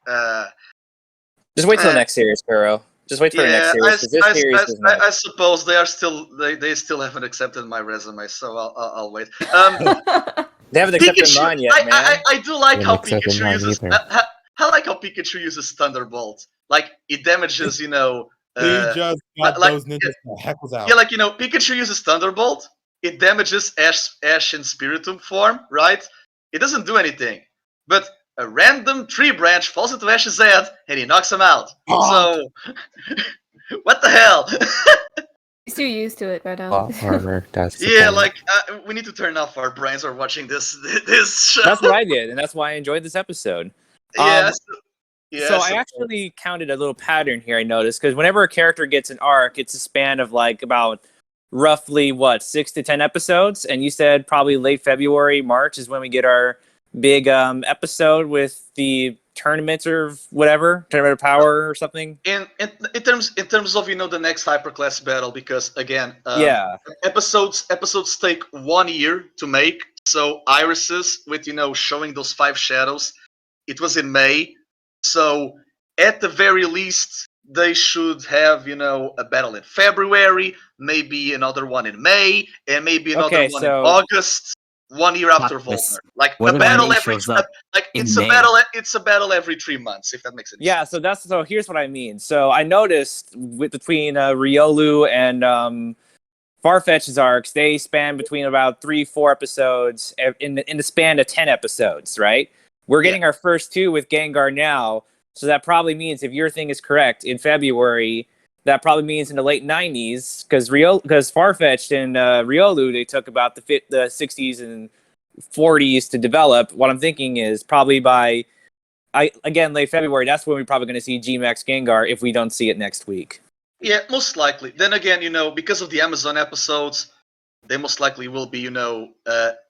Just wait till the next series, Kuro. Just wait for the next series. This series is nice. I suppose they still haven't accepted my resume, so I'll wait. They haven't accepted mine yet, man. I do like how Pikachu mine uses. either. I like how Pikachu uses Thunderbolt. Like, it damages, He just got those ninjas the heck was out. Yeah, Pikachu uses Thunderbolt. It damages Ash in Spiritomb form, right? It doesn't do anything. But a random tree branch falls into Ash's head, and he knocks him out. So, what the hell? He's too used to it by now. Armor, that's we need to turn off our brains while watching this show. That's what I did, and that's why I enjoyed this episode. Yes. So I actually counted a little pattern here, I noticed, because whenever a character gets an arc, it's a span of about roughly 6 to 10 episodes, and you said probably late February, March is when we get our big episode with the tournament or whatever, tournament of power or something. In terms of the next Hyperclass battle, because again, episodes take 1 year to make. So Irises with showing those 5 shadows, it was in May. So at the very least, they should have, a battle in February, maybe another one in May, and maybe another one in August. 1 year after Volkner, like what a if battle May every, shows up like in it's May? a battle. It's a battle every 3 months, if that makes any sense. Yeah, so here's what I mean. So I noticed between Riolu and Farfetch's arcs, they span between about 3-4 episodes in the span of 10 episodes, right? We're getting our first 2 with Gengar now, so that probably means, if your thing is correct, in February, that probably means in the late 90s, because Farfetch'd and Riolu, they took about the 60s and 40s to develop. What I'm thinking is probably by late February, that's when we're probably going to see G-Max Gengar if we don't see it next week. Yeah, most likely. Then again, because of the Amazon episodes, they most likely will be,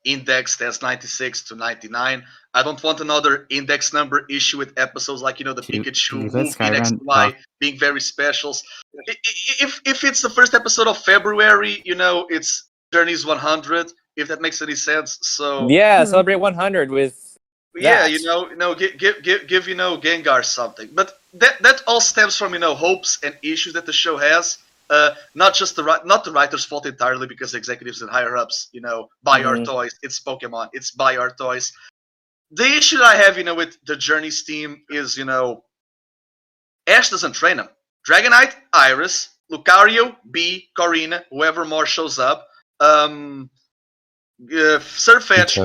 indexed as 96 to 99. I don't want another index number issue with episodes like, the Pikachu movie next to Y being very specials. If it's the first episode of February, it's Journeys 100, if that makes any sense. So yeah, celebrate 100 with yeah, that. give Gengar something. But that all stems from hopes and issues that the show has. Not the writer's fault entirely, because the executives and higher ups, buy our toys. It's Pokemon. It's buy our toys. The issue I have, with the Journeys team is, Ash doesn't train them. Dragonite, Iris, Lucario, Bee, Corina, whoever more shows up. Surfetch,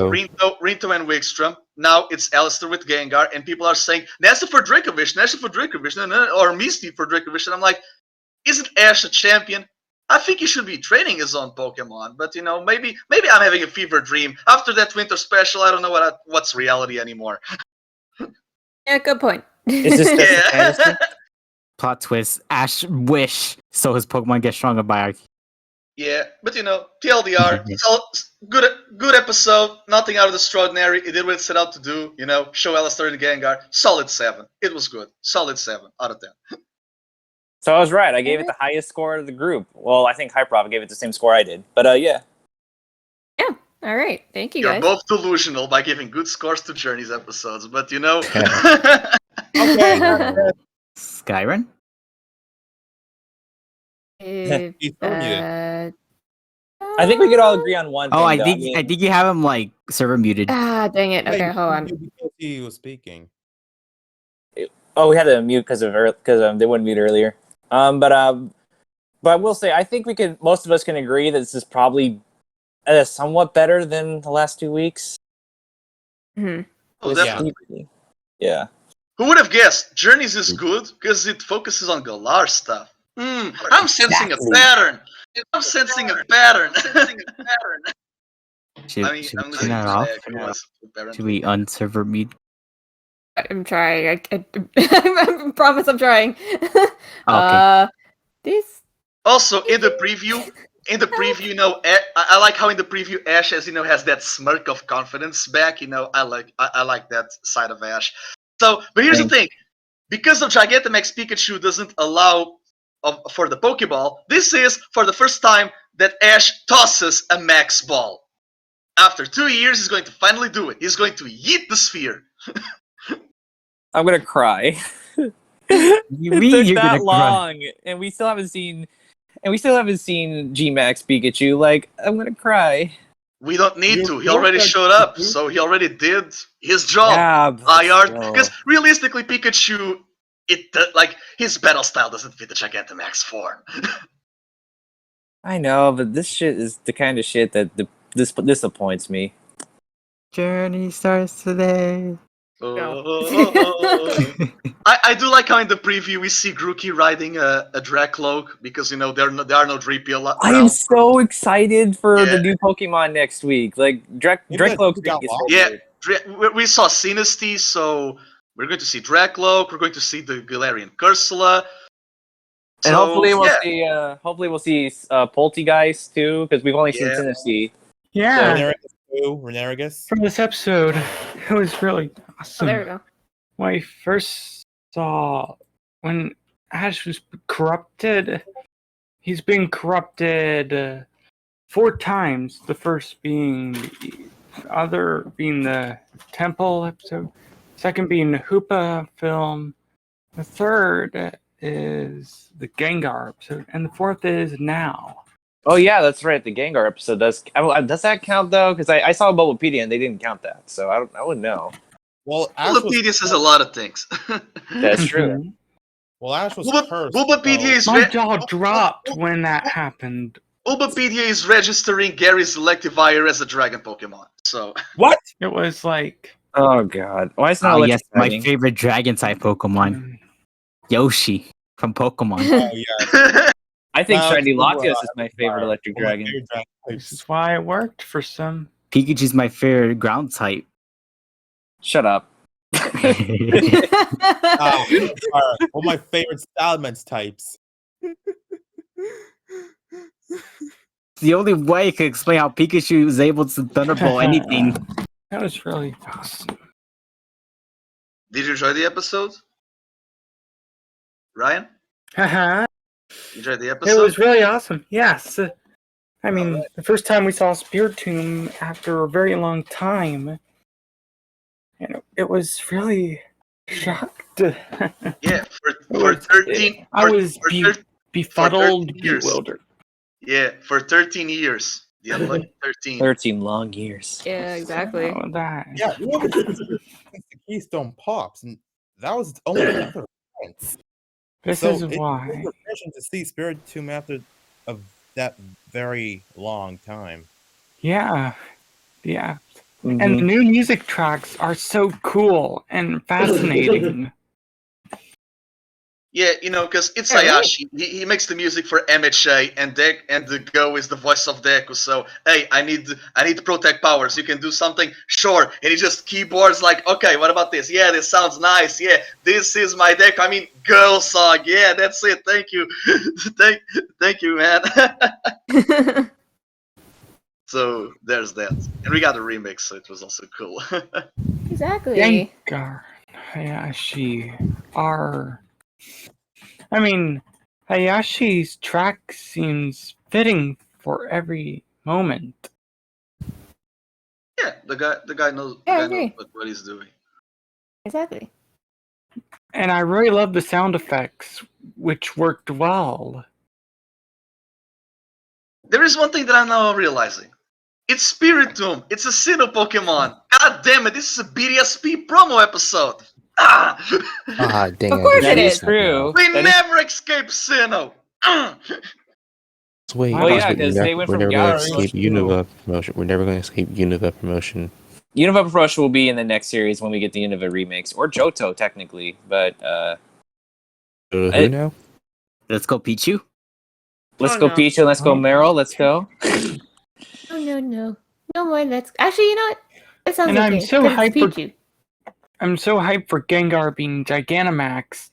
Rinto, and Wigstrom. Now it's Allister with Gengar, and people are saying Nessa for Dracovish, or Misty for Dracovish, and I'm like, isn't Ash a champion? I think he should be training his own Pokemon, but maybe I'm having a fever dream. After that winter special, I don't know what's reality anymore. Yeah, good point. Is this just fantasy? Plot twist: Ash wish so his Pokemon get stronger by. Yeah, but TLDR, so good episode, nothing out of the extraordinary. It did what it set out to do, show Allister and Gengar. Solid 7. It was good. Solid 7 out of 10. So I was right. I gave it the highest score of the group. Well, I think Hyperop gave it the same score I did. But yeah. Yeah. All right. Thank you, You're guys. both delusional by giving good scores to Journeys episodes, but Okay. Skyrim? He's still muted. I think we could all agree on one thing. Oh, I though. think you have him like server muted. Ah, dang it. Okay, hold on. Because he was speaking. Oh, we had to mute because they wouldn't mute earlier. But I will say, I think most of us can agree that this is probably somewhat better than the last 2 weeks. Mm-hmm. Oh, definitely. Yeah. Who would have guessed? Journeys is good because it focuses on Galar stuff. I'm sensing a pattern. I'm sensing a pattern. Should we turn that off? Should we unserver mute? I'm trying. I promise I'm trying. Okay. These. Also, in the preview, I like how in the preview Ash has that smirk of confidence back. I like that side of Ash. So, but here's the thing: because of Gigantamax Pikachu doesn't allow for the Pokeball, this is for the first time that Ash tosses a Max Ball. After 2 years, he's going to finally do it. He's going to yeet the sphere. I'm gonna cry. You It mean took you're that gonna long, and we still haven't seen G-Max Pikachu. Like, I'm gonna cry. We don't need to. He already showed up, so he already did his job. Yeah, Because realistically, Pikachu, his battle style doesn't fit the Gigantamax form. I know, but this shit is the kind of shit that this disappoints me. Journey starts today. I do like how in the preview we see Grookey riding a Dracloak because there are no Dreepy around. I am so excited for the new Pokemon next week. Like Dracloak. We saw Sinisty, so we're going to see Dracloak. We're going to see the Galarian Cursula. And hopefully we'll see Poltegeist too, because we've only seen Sinisty. Yeah. Reneragus. From this episode, it was really awesome. Oh, there we go. When I first saw when Ash was corrupted, he's been corrupted 4 times. The first being the Temple episode, second being the Hoopa film, The third is the Gengar episode, and the fourth is now. Oh yeah, that's right. The Gengar episode does that count though? Because I saw Bulbapedia and they didn't count that, so I wouldn't know. Well, Ash was, Bulbapedia says a lot of things. That's true. Mhm. well, Ash was cursed. Bulbapedia is My jaw dropped when that happened. Bulbapedia is registering Gary's Electivire as a dragon Pokemon. So What? It was like Oh god, why is it not Oh yes, my electrifying? favorite dragon type Pokemon, Yoshi from Pokemon. Oh yeah. I think Well, Shiny well, Latios is my favorite Fire. electric One of my dragon. favorite dragon this types. is why it worked for some. Pikachu's my favorite ground type. Shut up. Fire. One of my favorite Salamence types. The only way I could explain how Pikachu is able to Thunderbolt anything. That was really awesome. did you enjoy the episode? Ryan? Haha. You enjoyed the It episode? was really awesome. Yes. I mean, the first time we saw Spiritomb after a very long time, and it was really shocked. Yeah, for 13 I for- was for thir- befuddled, 13 years. bewildered. yeah, for 13 years. The unlucky 13. 13 long years. Yeah, exactly. Oh, that. Yeah, you know, since the Keystone pops, and that was only another once. This So is it why. was refreshing to see Spiritomb after that very long time. Yeah. Yeah. Mhm. And the new music tracks are so cool and fascinating. Yeah, you know, because it's Yeah, right. Hayashi. He makes the music for MHA, and the Go is the voice of Deku. So, hey, I need to protect powers. You can do something, sure. And he just keyboards like, okay, what about this? Yeah, this sounds nice. Yeah, this is my Deku. I mean, girl song. Yeah, that's it. Thank you, thank you, man. So there's that, and we got a remix, so it was also cool. Exactly. Gengar, Hayashi are. I mean, Hayashi's track seems fitting for every moment. Yeah, the guy knows. Yeah, I The guy knows agree. what he's doing. Exactly. And I really love the sound effects, which worked well. There is one thing that I'm now realizing. It's Spiritomb. It's a Sinnoh Pokemon. God damn it! This is a BDSP promo episode. Ah! Ah, dang Of it, course I it just is. said that. True. We That is- never escape Sinnoh. Ah! Wait, Oh, yeah, we're 'cause never- they went we're from never Galar going to escape Starter. Unova promotion. We're never going to escape Unova promotion. Unova Promotion will be in the next series when we get the Unova remakes, or Johto technically. But Who I- now? Let's go, Pichu. let's Oh, go no. Pichu, let's go Oh. Meryl, let's go. No. No more. Actually, you know what? It sounds And okay. I'm so 'cause it's hyper- Pichu. I'm so hyped for Gengar being Gigantamaxed.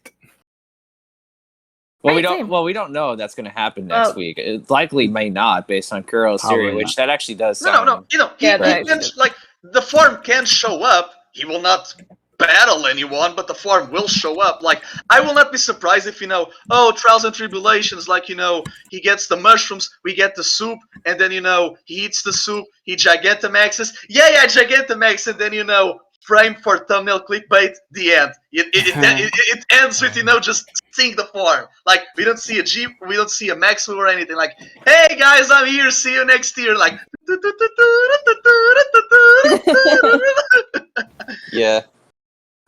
Well, we Right, don't. same. Well, we don't know if that's going to happen next Well- week. It likely may not, based on Kuro's theory, Probably which that actually does No, sound. no. You know, Yeah, he that can, is- like the form can show up. He will not battle anyone, but the form will show up. Like, I will not be surprised if, trials and tribulations, like, he gets the mushrooms, we get the soup, and then, he eats the soup, he Gigantamaxes. Yeah, Gigantamax, and then, frame for thumbnail clickbait, the end. It ends with, just seeing the form. Like, we don't see a Jeep, we don't see a Max move or anything. Like, hey guys, I'm here, see you next year. Like, Yeah.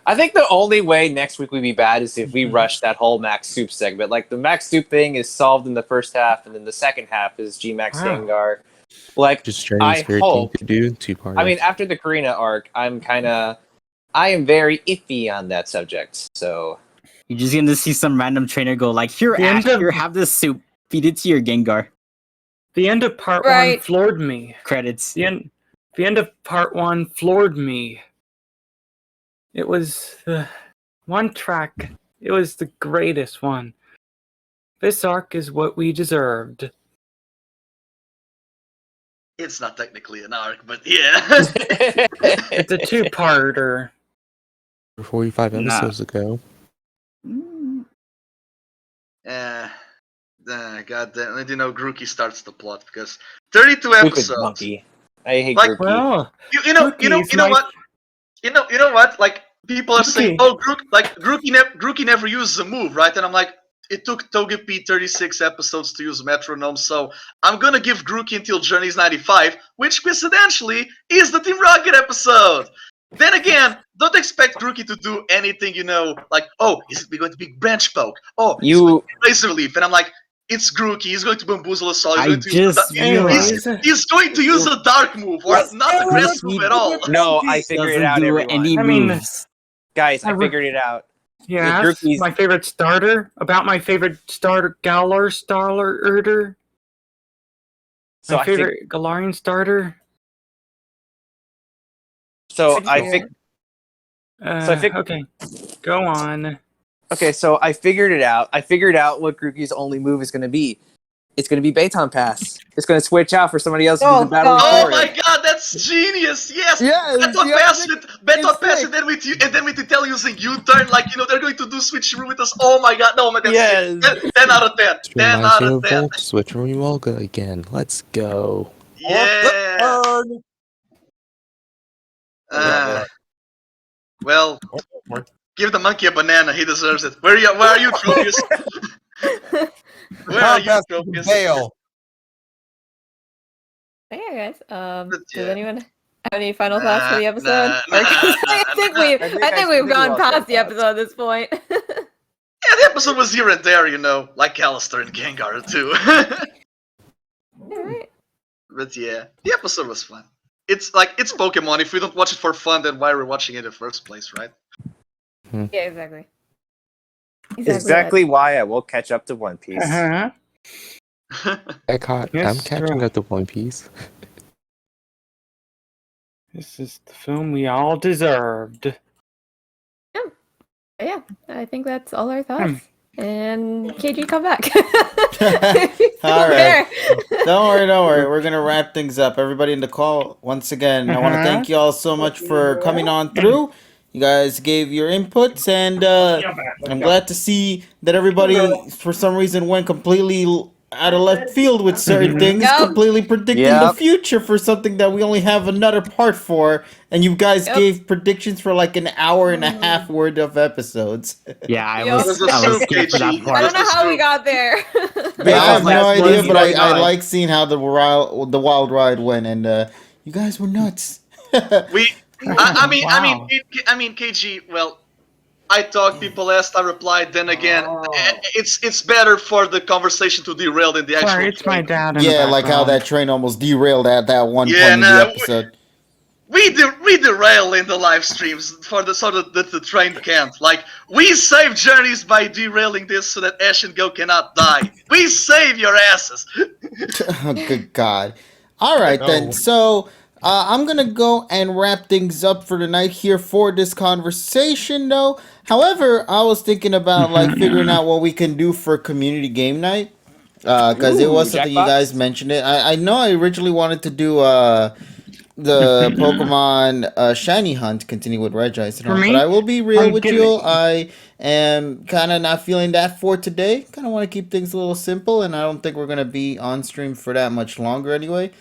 I think the only way next week would be bad is if we rush that whole Max Soup segment. Like, the Max Soup thing is solved in the first half, and then the second half is G-Max Wow. Gengar. Like, Just trying I to Spirit hope- Team to do two parts. I mean, after the Karina arc, I am very iffy on that subject. So, You're just gonna see some random trainer go like, "Here, The Ash, end of- here, have this soup. Feed it to your Gengar." The end of part one Right. floored me. Credits. The end of part one floored me. It was the one track. It was the greatest one. This arc is what we deserved. it's not technically an arc, but yeah. It's a two-parter. 45 Nah. episodes ago. God damn it, Grookey starts the plot because 32 Stupid episodes. monkey. I hate Like, Grookey. Well, You know Grookey's what? my- You know what? Like, people are saying, Okay. "Oh, Grookey never uses a move, right?" And I'm like, it took Togepi 36 episodes to use Metronome, so I'm gonna give Grookey until Journeys 95, which coincidentally is the Team Rocket episode. Then again, don't expect Grookey to do anything, like, oh, is it going to be Branch Poke? Oh, it's going to be Razor Leaf. And I'm like, it's Grookey. He's going to Bamboozle us all. He's going to use a Dark move, or not a Grass move at all. No, I figured it out, do everyone. any I mean, moves. Guys, I figured it out. Yeah, With that's Grookey's- my favorite starter. About my favorite starter, Galar Starter. So My I think favorite Galarian starter. I Okay, go on. Okay, so I figured it out. I figured out what Grookey's only move is going to be. It's going to be Baton Pass. It's going to switch out for somebody else to do the battle Oh for my it. god, that's genius! Yes! Yes, Baton yeah, Pass sick. and then with Intel using U-turn, like, they're going to do switcheroo with us. Oh my god, no, man, that's Yes. 10 out of 10. 10 Reminds out me of of 10. Volt Switch from Emolga again. Let's go. Yeah! Well, give the monkey a banana. He deserves it. Where are you, Tropius? Where are you, Tropius? So yeah, guys. But Does yeah. anyone have any final thoughts for the episode? nah, I think I think we've we gone all past said the that. episode at this point. Yeah, the episode was here and there, like Allister and Gengar too. Alright. But yeah, the episode was fun. It's Pokemon. If we don't watch it for fun, then why are we watching it in the first place, right? Yeah, exactly. Exactly why I will catch up to One Piece. Uh-huh. I'm Yes, catching true. up to One Piece. This is the film we all deserved. Yeah, I think that's all our thoughts. Hmm. And KG, come back. All right. There. Don't worry. We're gonna wrap things up. Everybody in the call, once again, I want to thank you all so much for coming on through. You guys gave your inputs, and I'm glad to see that everybody, for some reason, went completely out of left field with certain things, Yep. completely predicting the Yep. future for something that we only have another part for, and you guys Yep. gave predictions for like an hour and a half worth of episodes. Yeah, I Yo. was scared for that I part. don't know how we got there. Yeah, I have no last idea, one, but I nine. like seeing how the wild ride went, and you guys were nuts. I mean, Wow. KG. Well, I talked, people asked, I replied. Then again, it's better for the conversation to derail than the actual. Sorry, it's my dad. In Yeah, the like how background. that train almost derailed at that one Yeah, point in nah, the episode. We derail in the live streams so that the train can't. Like, we save Journeys by derailing this so that Ash and Go cannot die. We save your asses. Oh, good God. All right, then. So I'm going to go and wrap things up for tonight here for this conversation, though. However, I was thinking about like figuring out what we can do for community game night. Because it was something you Jackbox? guys mentioned it. I know I originally wanted to do the Pokemon Shiny Hunt continue with Regice and For all, me, but I will be real I'm with getting you. it. I am kind of not feeling that for today. Kind of want to keep things a little simple, and I don't think we're gonna be on stream for that much longer anyway.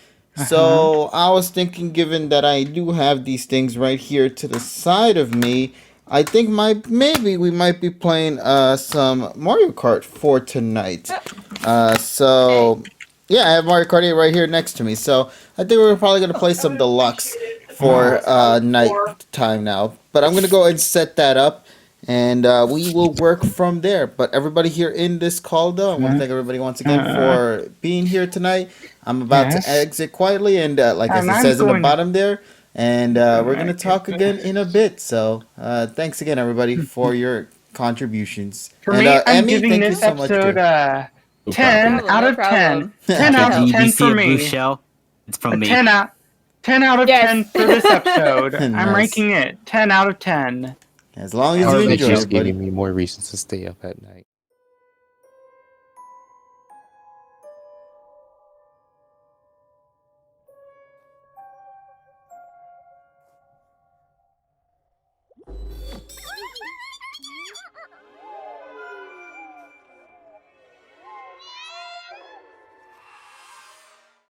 So I was thinking, given that I do have these things right here to the side of me, I think maybe we might be playing some Mario Kart for tonight. So yeah, I have Mario Kart 8 right here next to me. So I think we're probably gonna play some deluxe for night time now. But I'm gonna go and set that up, and we will work from there. But everybody here in this call, though, I want to thank everybody once again for being here tonight. I'm about Yes. to exit quietly, and like And it I'm says in the going- bottom there, and we're gonna talk again in a bit. So thanks again, everybody, for your contributions. For and, me, I'm Emmy, giving thank you this so much, episode too. 10 problem, out no of 10. problem. 10 out of 10 Did you see for a blue me. shell? It's from A me. 10 out of Yes. 10 for this episode. I'm Nice. ranking it 10 out of 10. As long as Or you they It's enjoy just it, buddy. giving me more reasons to stay up at night.